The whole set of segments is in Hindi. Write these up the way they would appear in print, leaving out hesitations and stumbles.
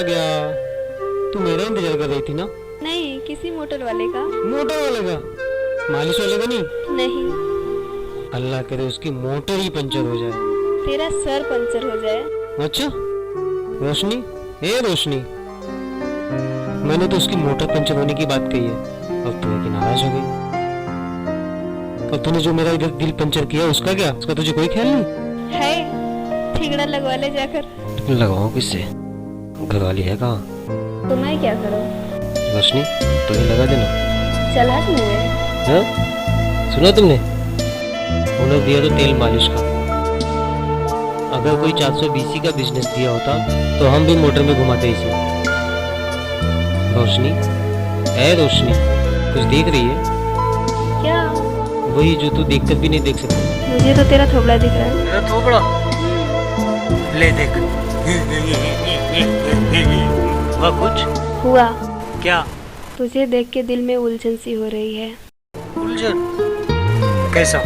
गया। तू मेरा इंतजार कर रही थी ना? नहीं, किसी मोटर वाले का। मोटर वाले का? मालिश वाले का नहीं? नहीं, अल्लाह करे उसकी मोटर ही पंचर हो जाए। तेरा सर पंचर हो जाए। अच्छा रोशनी, ए रोशनी, मैंने तो उसकी मोटर पंचर होने की बात कही है और तू लेकिन नाराज हो गई। और तूने जो मेरा इधर दिल पंचर किया उसका क्या? उसका तुझे कोई ख्याल नहीं है? ठिगड़ा लगवा ले जाकर। लगाओ किससे? घरवाली है कहाँ? तो मैं क्या करूं? रोशनी तो ही लगा देना। चल हट मुझे। हाँ? सुना तुमने? उन्हें दिया तो तेल मालिश का। अगर कोई 420 का बिजनेस दिया होता तो हम भी मोटर में घुमाते इसे। रोशनी, ए रोशनी, कुछ देख रही है? क्या? वही जो तू देखकर भी नहीं देख सकती। मुझे तो तेरा थोबड़ा दिख रहा है। मेरा थोबड़ा? ले देख। हुआ कुछ? हुआ। क्या? तुझे देख के दिल में उलझन सी हो रही है। उलझन? कैसा?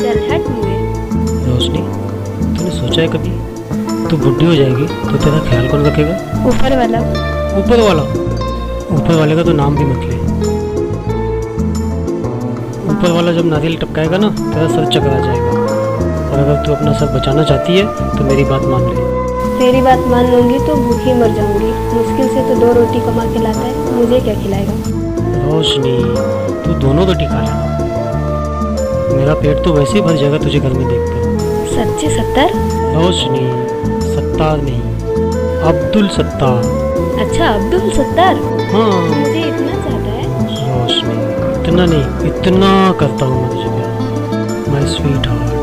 चल हट मुझे। रोशनी, तूने सोचा है कभी तू बुढ़ी हो जाएगी तो तेरा ख्याल कौन रखेगा? ऊपर वाला। ऊपर वाला? ऊपर वाले का तो नाम भी मत ले। ऊपर वाला जब नारियल टपकाएगा ना तेरा सर चकरा जाएगा। और अगर तू अपना सर बचाना चाहती है तो मेरी बात मान ले। तेरी बात मान लूंगी तो भूखी मर जाऊंगी। मुश्किल से तो 2 रोटी कमा के लाता है, मुझे क्या खिलाएगा? रोशनी, तू दोनों रोटी खा लेना। मेरा पेट तो वैसे ही भर जाएगा तुझे घर में देखकर। सच्ची 70? रोशनी, 70 नहीं, अब्दुल 70। अच्छा, अब्दुल 70? हाँ मुझे इतना चाहता है? रोशनी, इतना नहीं, इतना करता हूँ मैं तुझे प्यार, माय स्वीट हार्ट।